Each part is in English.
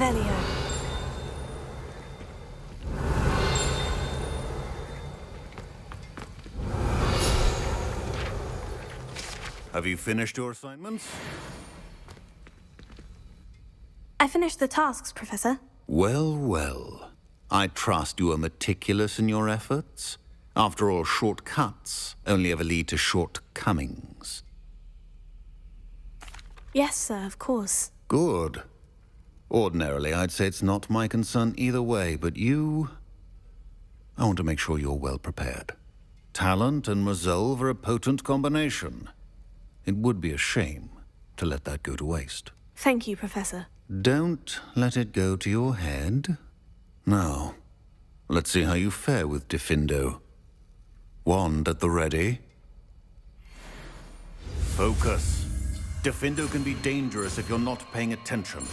Revelio. Have you finished your assignments? I finished the tasks, Professor. Well, well. I trust you are meticulous in your efforts. After all, shortcuts only ever lead to shortcomings. Yes, sir, of course. Good. Ordinarily, I'd say it's not my concern either way, but you... I want to make sure you're well prepared. Talent and resolve are a potent combination. It would be a shame to let that go to waste. Thank you, Professor. Don't let it go to your head. Now, let's see how you fare with Diffindo. Wand at the ready. Focus. Diffindo can be dangerous if you're not paying attention.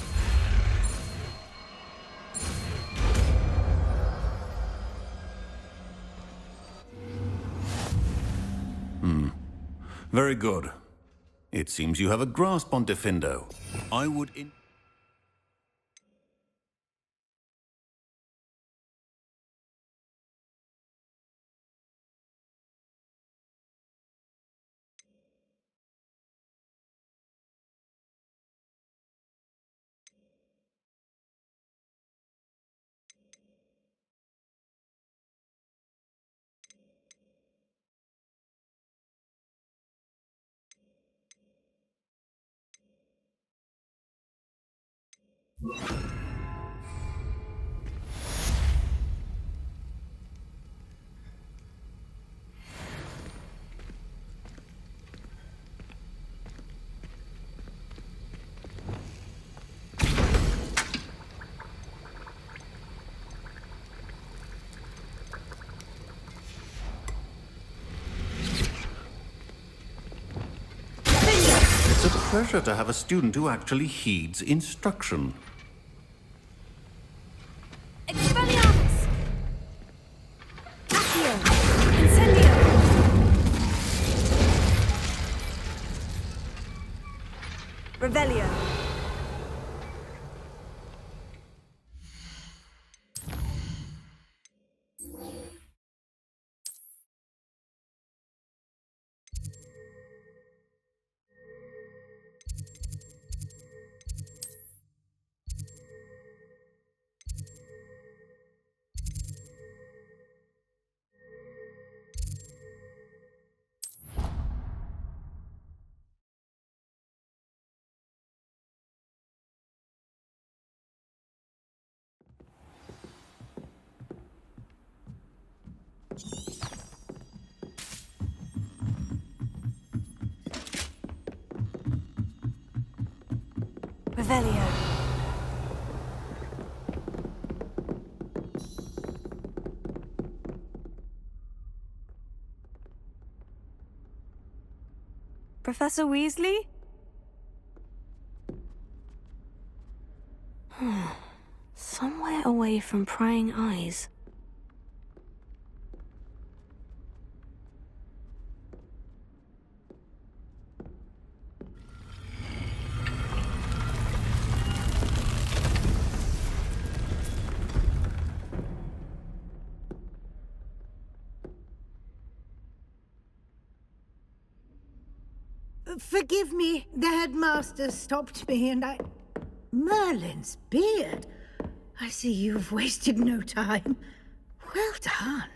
Very good. It seems you have a grasp on Diffindo. I would It's a pleasure to have a student who actually heeds instruction. Expelliarmus! Accio! Incendio! Revelio. Revelio. Professor Weasley? Somewhere away from prying eyes. Forgive me, the headmaster stopped me and I... Merlin's beard? I see you've wasted no time. Well done.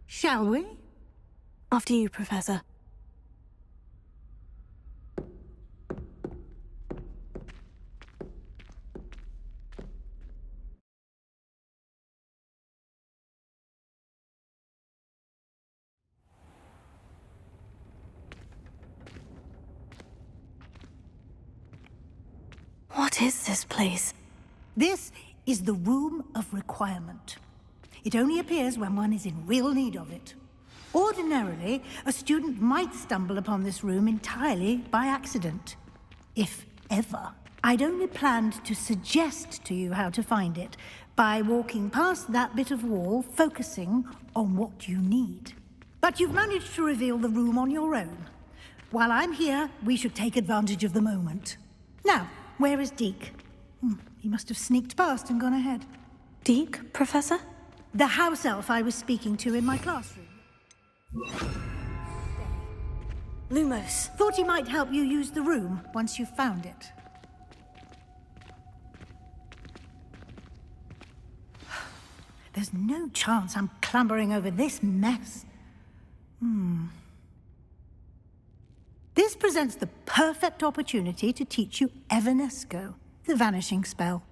Shall we? After you, Professor. What is this place? This is the Room of Requirement. It only appears when one is in real need of it. Ordinarily, a student might stumble upon this room entirely by accident. If ever. I'd only planned to suggest to you how to find it by walking past that bit of wall, focusing on what you need. But you've managed to reveal the room on your own. While I'm here, we should take advantage of the moment. Now, Where is Deke? He must have sneaked past and gone ahead. Deke, Professor? The house elf I was speaking to in my classroom. Lumos. Thought he might help you use the room once you've found it. There's no chance I'm clambering over this mess. This presents the perfect opportunity to teach you Evanesco, the vanishing spell.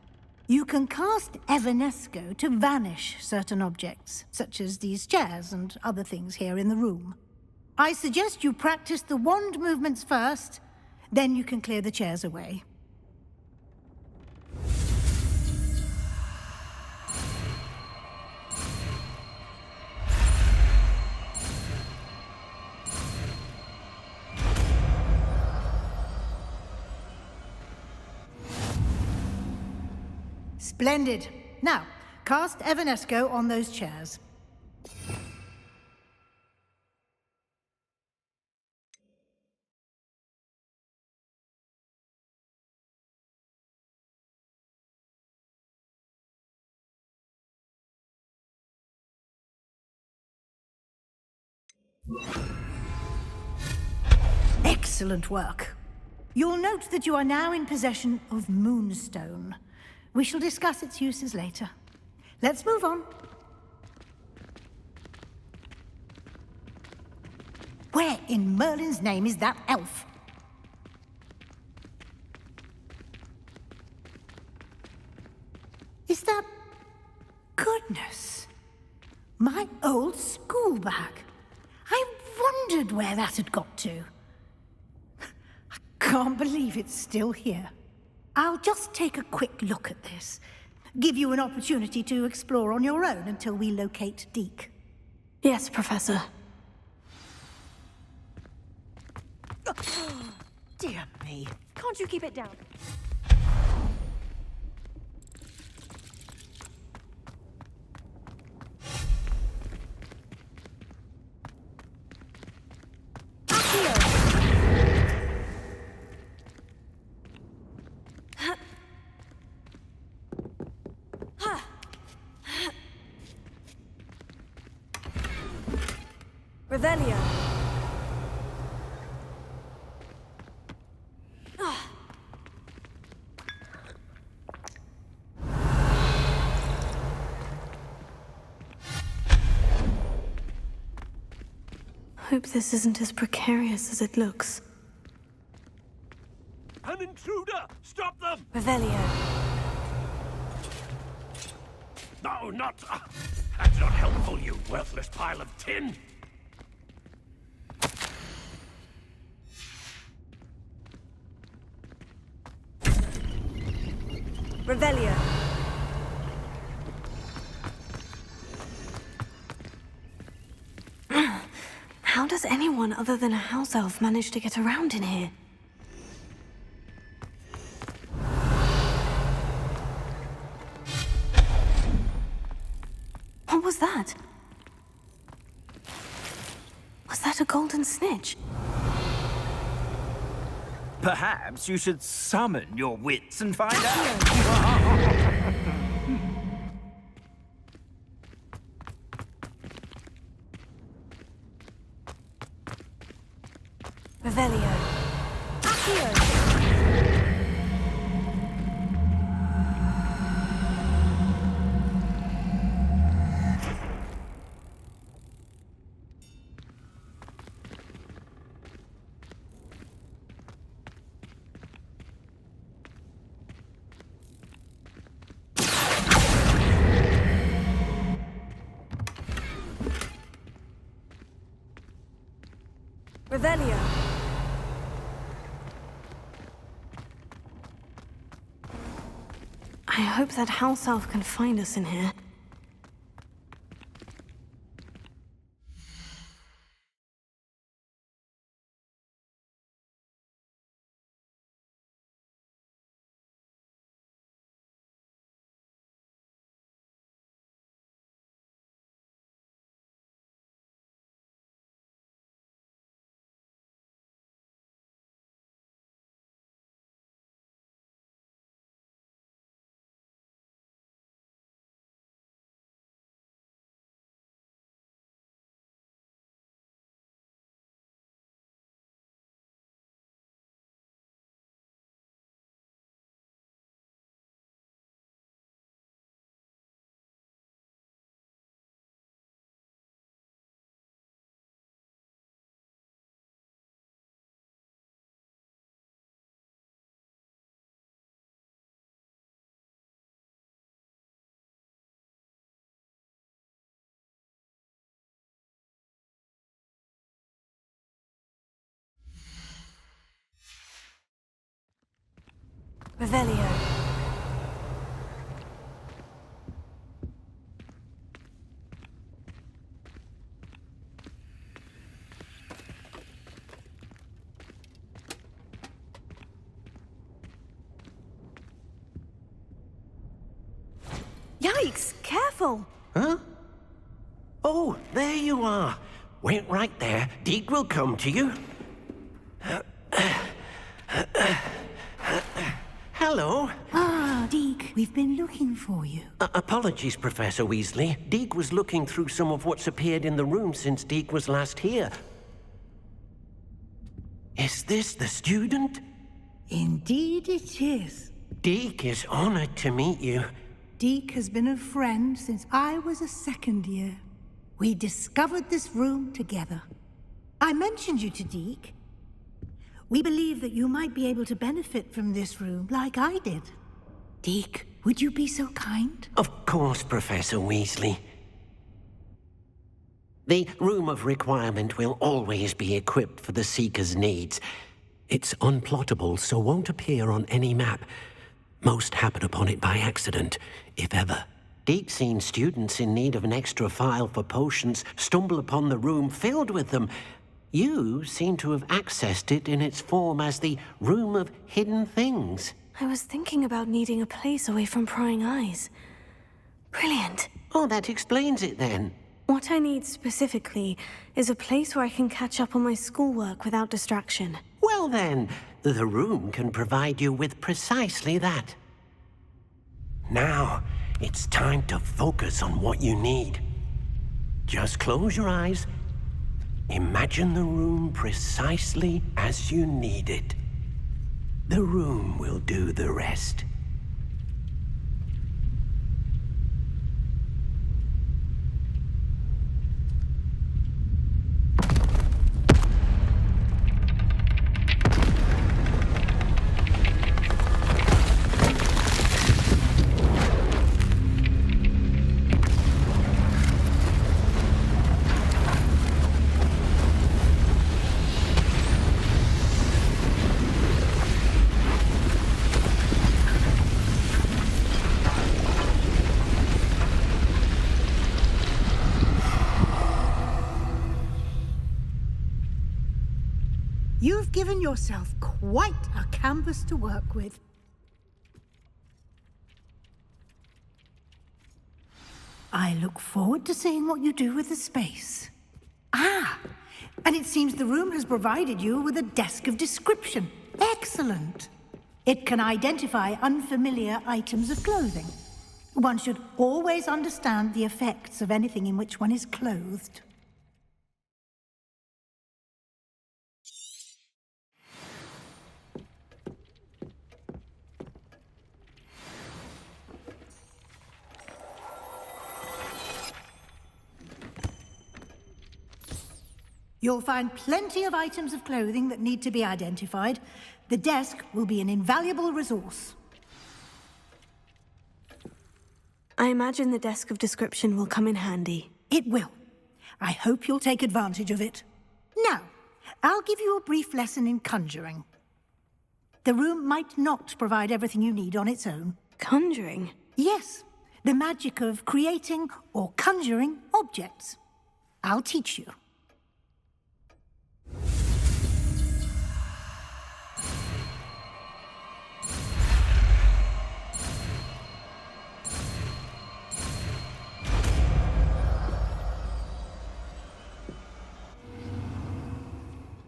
You can cast Evanesco to vanish certain objects, such as these chairs and other things here in the room. I suggest you practice the wand movements first, then you can clear the chairs away. Splendid. Now, cast Evanesco on those chairs. Excellent work. You'll note that you are now in possession of Moonstone. We shall discuss its uses later. Let's move on. Where in Merlin's name is that elf? Is that... Goodness. My old school bag. I wondered where that had got to. I can't believe it's still here. I'll just take a quick look at this. Give you an opportunity to explore on your own until we locate Deke. Yes, Professor. Dear me. Can't you keep it down? Revelio. Hope this isn't as precarious as it looks. An intruder! Stop them! Revelio. No, not... that's not helpful, you worthless pile of tin! Revelio. How does anyone other than a house elf manage to get around in here? What was that? Was that a golden snitch? Perhaps you should summon your wits and find out. Revelio. Accio. Revelio. I hope that house elf can find us in here. Revelio. Yikes! Careful! Huh? Oh, there you are. Wait right there. Deke will come to you. Hello. Ah, Deke, we've been looking for you. Apologies, Professor Weasley. Deke was looking through some of what's appeared in the room since Deke was last here. Is this the student? Indeed it is. Deke is honored to meet you. Deke has been a friend since I was a second year. We discovered this room together. I mentioned you to Deke. We believe that you might be able to benefit from this room like I did. Deke, would you be so kind? Of course, Professor Weasley. The Room of Requirement will always be equipped for the Seeker's needs. It's unplottable, so won't appear on any map. Most happen upon it by accident, if ever. Deke's seen students in need of an extra file for potions stumble upon the room filled with them. You seem to have accessed it in its form as the Room of Hidden Things. I was thinking about needing a place away from prying eyes. Brilliant. Oh, that explains it then. What I need specifically is a place where I can catch up on my schoolwork without distraction. Well then, the room can provide you with precisely that. Now, it's time to focus on what you need. Just close your eyes. Imagine the room precisely as you need it. The room will do the rest. You've given yourself quite a canvas to work with. I look forward to seeing what you do with the space. Ah, and it seems the room has provided you with a desk of description. Excellent. It can identify unfamiliar items of clothing. One should always understand the effects of anything in which one is clothed. You'll find plenty of items of clothing that need to be identified. The desk will be an invaluable resource. I imagine the desk of description will come in handy. It will. I hope you'll take advantage of it. Now, I'll give you a brief lesson in conjuring. The room might not provide everything you need on its own. Conjuring? Yes, the magic of creating or conjuring objects. I'll teach you.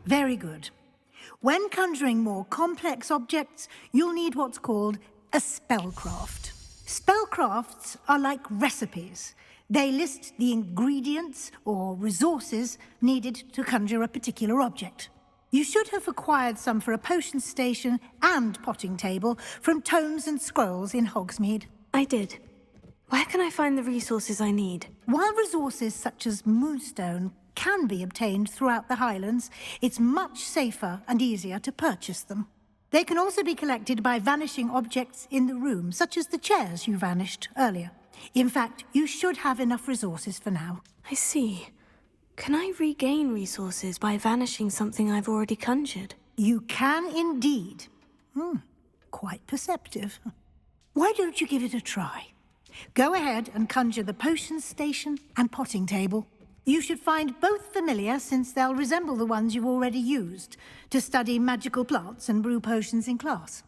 Very good. When conjuring more complex objects, you'll need what's called a spellcraft. Spellcrafts are like recipes. They list the ingredients or resources needed to conjure a particular object. You should have acquired some for a potion station and potting table from tomes and scrolls in Hogsmeade. I did. Where can I find the resources I need? While resources such as moonstone can be obtained throughout the Highlands, it's much safer and easier to purchase them. They can also be collected by vanishing objects in the room, such as the chairs you vanished earlier. In fact, you should have enough resources for now. I see. Can I regain resources by vanishing something I've already conjured? You can indeed. Quite perceptive. Why don't you give it a try? Go ahead and conjure the potion station and potting table. You should find both familiar, since they'll resemble the ones you've already used to study magical plants and brew potions in class.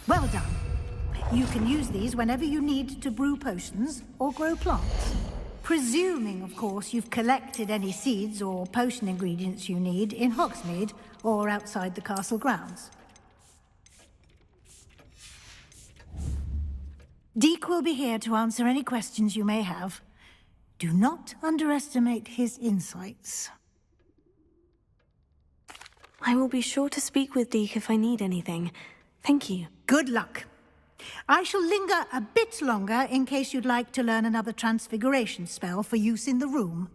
Well done. You can use these whenever you need to brew potions or grow plants. Presuming, of course, you've collected any seeds or potion ingredients you need in Hogsmeade or outside the castle grounds. Deke will be here to answer any questions you may have. Do not underestimate his insights. I will be sure to speak with Deke if I need anything. Thank you. Good luck. I shall linger a bit longer in case you'd like to learn another transfiguration spell for use in the room.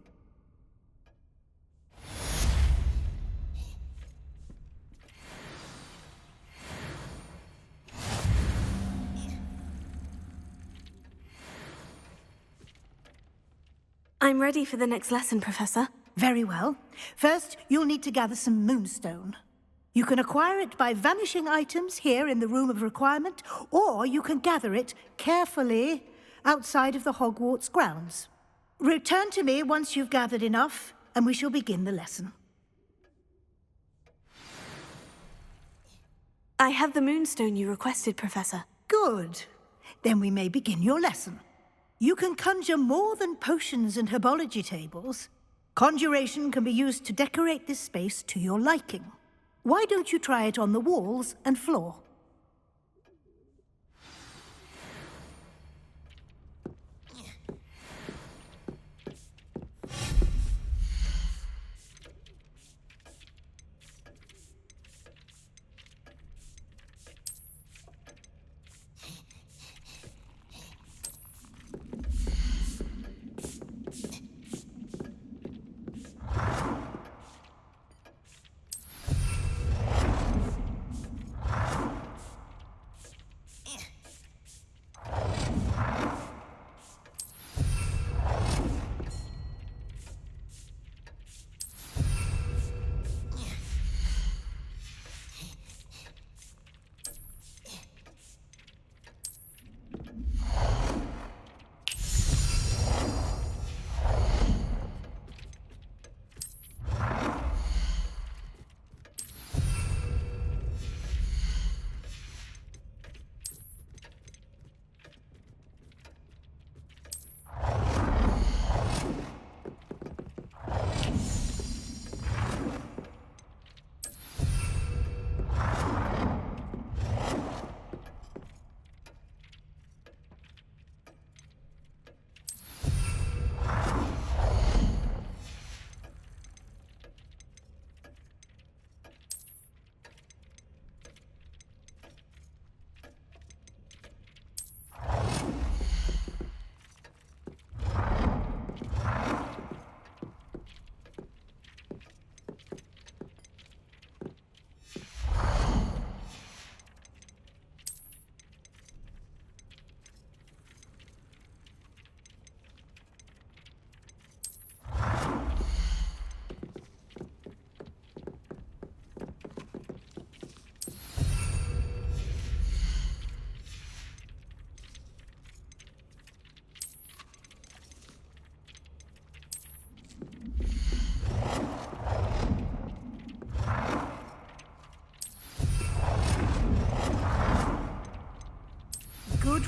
I'm ready for the next lesson, Professor. Very well. First, you'll need to gather some moonstone. You can acquire it by vanishing items here in the Room of Requirement, or you can gather it carefully outside of the Hogwarts grounds. Return to me once you've gathered enough, and we shall begin the lesson. I have the moonstone you requested, Professor. Good. Then we may begin your lesson. You can conjure more than potions and herbology tables. Conjuration can be used to decorate this space to your liking. Why don't you try it on the walls and floor?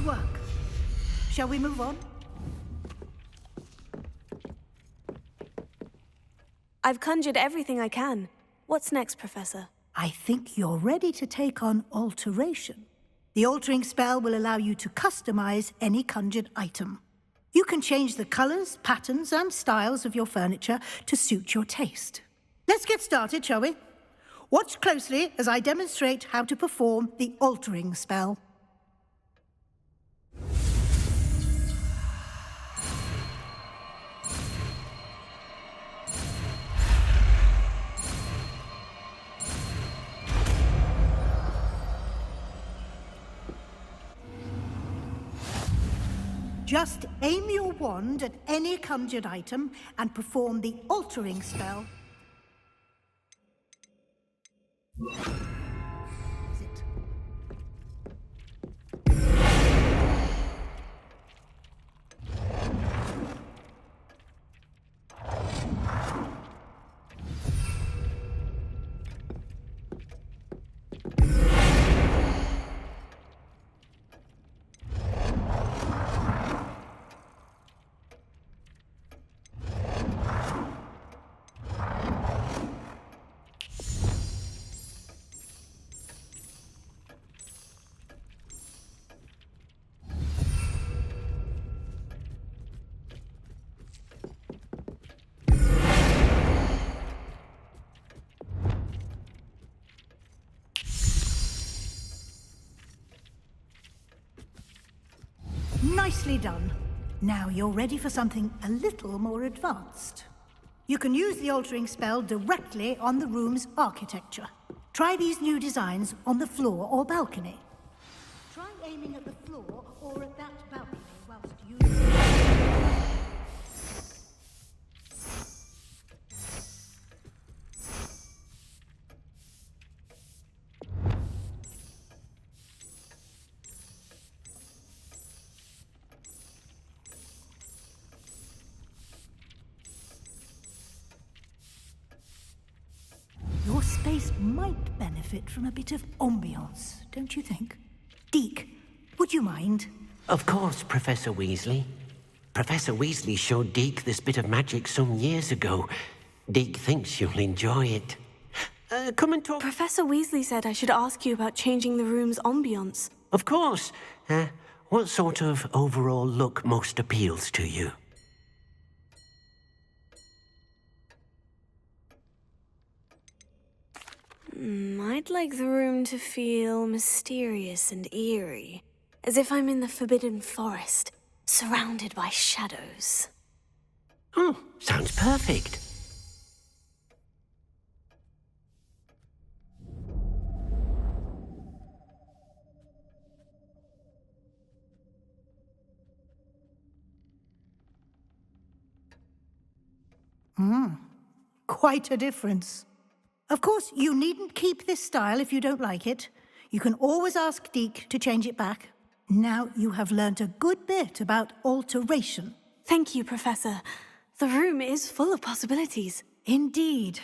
work. Shall we move on? I've conjured everything I can. What's next, Professor? I think you're ready to take on alteration. The altering spell will allow you to customize any conjured item. You can change the colors, patterns, and styles of your furniture to suit your taste. Let's get started, shall we? Watch closely as I demonstrate how to perform the altering spell. Just aim your wand at any conjured item and perform the altering spell. Is it? Nicely done. Now you're ready for something a little more advanced. You can use the altering spell directly on the room's architecture. Try these new designs on the floor or balcony. Try aiming at the floor or at that balcony whilst using... Your space might benefit from a bit of ambiance, don't you think? Deke, would you mind? Of course, Professor Weasley. Professor Weasley showed Deke this bit of magic some years ago. Deke thinks you'll enjoy it. Come and talk... Professor Weasley said I should ask you about changing the room's ambience. Of course. What sort of overall look most appeals to you? I'd like the room to feel mysterious and eerie, as if I'm in the Forbidden Forest, surrounded by shadows. Oh, sounds perfect. Quite a difference. Of course, you needn't keep this style if you don't like it. You can always ask Deke to change it back. Now you have learnt a good bit about alteration. Thank you, Professor. The room is full of possibilities. Indeed.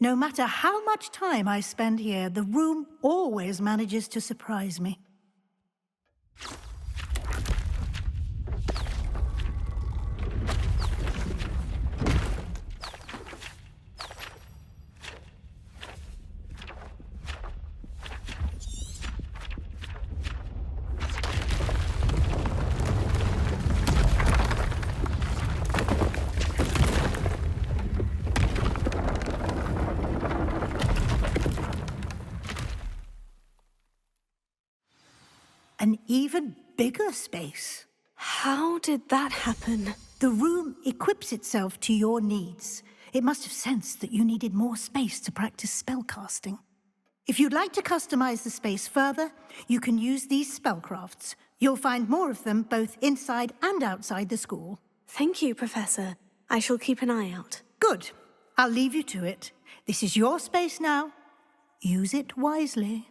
No matter how much time I spend here, the room always manages to surprise me. An even bigger space. How did that happen? The room equips itself to your needs. It must have sensed that you needed more space to practice spellcasting. If you'd like to customize the space further, you can use these spellcrafts. You'll find more of them both inside and outside the school. Thank you, Professor. I shall keep an eye out. Good. I'll leave you to it. This is your space now. Use it wisely.